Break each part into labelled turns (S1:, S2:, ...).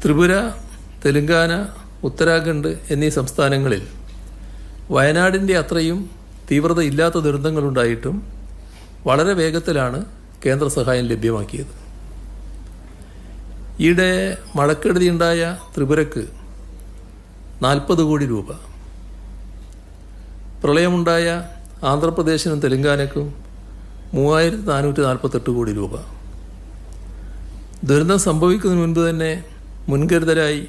S1: ത്രിപുര, തെലുങ്കാന, ഉത്തരാഖണ്ഡ് എന്നീ സംസ്ഥാനങ്ങളിൽ വയനാടിൻ്റെ അത്രയും തീവ്രത ഇല്ലാത്ത ദുരന്തങ്ങളുണ്ടായിട്ടും വളരെ വേഗത്തിലാണ് കേന്ദ്ര സഹായം ലഭ്യമാക്കിയത്. ഈയിടെ മഴക്കെടുതിയുണ്ടായ ത്രിപുരക്ക് 40 കോടി രൂപ, പ്രളയമുണ്ടായ ആന്ധ്രാപ്രദേശിനും തെലുങ്കാനയ്ക്കും 3448 കോടി രൂപ. ദുരന്തം സംഭവിക്കുന്നതിന് മുൻപ് തന്നെ മുൻകരുതലായി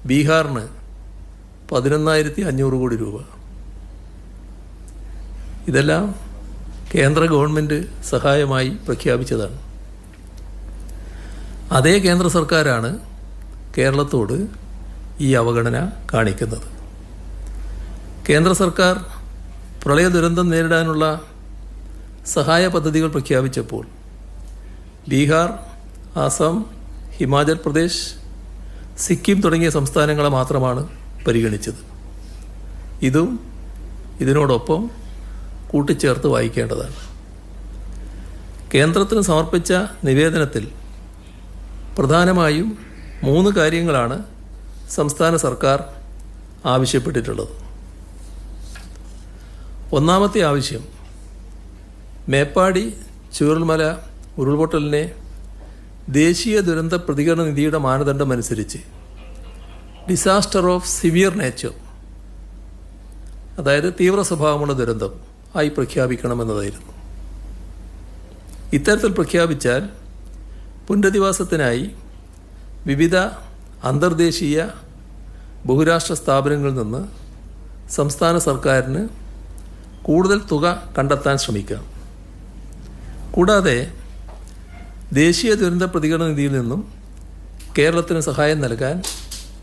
S1: ബീഹാറിന് 11,500 കോടി രൂപ. ഇതെല്ലാം കേന്ദ്ര ഗവൺമെൻറ് സഹായമായി പ്രഖ്യാപിച്ചതാണ്. അതേ കേന്ദ്ര സർക്കാരാണ് കേരളത്തോട് ഈ അവഗണന കാണിക്കുന്നത്. കേന്ദ്ര സർക്കാർ പ്രളയ ദുരന്തം നേരിടാനുള്ള സഹായ പദ്ധതികൾ പ്രഖ്യാപിച്ചപ്പോൾ ബീഹാർ, ആസാം, ഹിമാചൽ പ്രദേശ്, സിക്കിം തുടങ്ങിയ സംസ്ഥാനങ്ങളെ മാത്രമാണ് പരിഗണിച്ചത്. ഇതും ഇതിനോടൊപ്പം കൂട്ടിച്ചേർത്ത് വായിക്കേണ്ടതാണ്. കേന്ദ്രത്തിന് സമർപ്പിച്ച നിവേദനത്തിൽ പ്രധാനമായും 3 കാര്യങ്ങളാണ് സംസ്ഥാന സർക്കാർ ആവശ്യപ്പെട്ടിട്ടുള്ളത്. ഒന്നാമത്തെ ആവശ്യം, മേപ്പാടി ചൂരൽമല ഉരുൾപൊട്ടലിനെ ദേശീയ ദുരന്ത പ്രതികരണ നിധിയുടെ മാനദണ്ഡമനുസരിച്ച് ഡിസാസ്റ്റർ ഓഫ് സിവിയർ നേച്ചർ, അതായത് തീവ്ര സ്വഭാവമുള്ള ദുരന്തം ആയി പ്രഖ്യാപിക്കണമെന്നതായിരുന്നു. ഇത്തരത്തിൽ പ്രഖ്യാപിച്ചാൽ പുനരധിവാസത്തിനായി വിവിധ അന്തർദേശീയ ബഹുരാഷ്ട്ര സ്ഥാപനങ്ങളിൽ നിന്ന് സംസ്ഥാന സർക്കാരിന് കൂടുതൽ തുക കണ്ടെത്താൻ ശ്രമിക്കാം. കൂടാതെ ദേശീയ ദുരന്ത പ്രതികരണ നിധിയിൽ നിന്നും കേരളത്തിന് സഹായം നൽകാൻ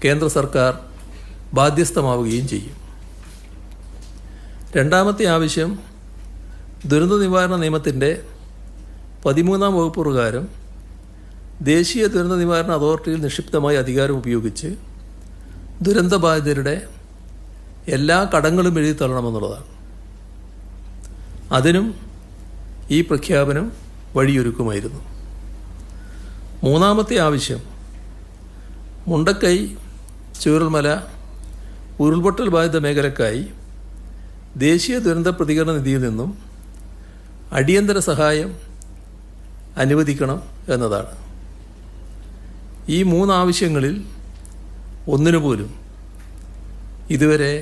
S1: കേന്ദ്ര സർക്കാർ ബാധ്യസ്ഥമാവുകയും ചെയ്യും. രണ്ടാമത്തെ ആവശ്യം, ദുരന്ത നിവാരണ നിയമത്തിൻ്റെ 13-ാം വകുപ്പ് പ്രകാരം ദേശീയ ദുരന്ത നിവാരണ അതോറിറ്റിയിൽ നിക്ഷിപ്തമായ അധികാരം ഉപയോഗിച്ച് ദുരന്തബാധിതരുടെ എല്ലാ കടങ്ങളും എഴുതി തള്ളണമെന്നുള്ളതാണ്. അതിനും ഈ പ്രഖ്യാപനം വഴിയൊരുക്കുമായിരുന്നു. മൂന്നാമത്തെ ആവശ്യം, മുണ്ടക്കൈ ചൂരൽമല ഉരുൾപൊട്ടൽ ബാധിത മേഖലക്കായി ദേശീയ ദുരന്ത പ്രതികരണ നിധിയിൽ നിന്നും അടിയന്തര സഹായം അനുവദിക്കണം എന്നതാണ്. ഈ 3 ആവശ്യങ്ങളിൽ ഒന്നിനു പോലും ഇതുവരെ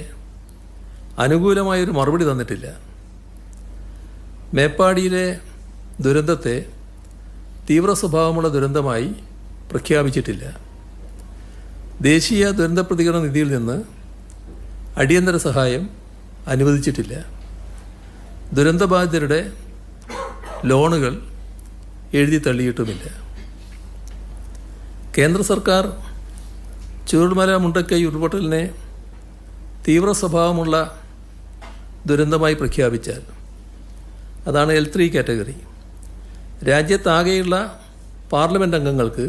S1: അനുകൂലമായൊരു മറുപടി തന്നിട്ടില്ല. മേപ്പാടിയിലെ ദുരന്തത്തെ തീവ്ര സ്വഭാവമുള്ള ദുരന്തമായി പ്രഖ്യാപിച്ചിട്ടില്ല. ദേശീയ ദുരന്ത പ്രതികരണ നിധിയിൽ നിന്ന് അടിയന്തര സഹായം അനുവദിച്ചിട്ടില്ല. ദുരന്തബാധിതരുടെ ലോണുകൾ എഴുതി തള്ളിയിട്ടുമില്ല. കേന്ദ്ര സർക്കാർ ചൂരൽമല മുണ്ടക്കൈ ഉരുൾപൊട്ടലിനെ തീവ്ര സ്വഭാവമുള്ള ദുരന്തമായി പ്രഖ്യാപിച്ചാൽ, അതാണ് L3 കാറ്റഗറി, രാജ്യത്താകെയുള്ള പാർലമെൻറ്റ് അംഗങ്ങൾക്ക്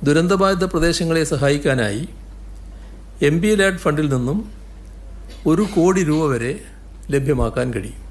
S1: ദുരന്തബാധിത പ്രദേശങ്ങളെ സഹായിക്കാനായി MP-LAD ഫണ്ടിൽ നിന്നും 1 കോടി രൂപ വരെ ലഭ്യമാക്കാൻ കഴിയും.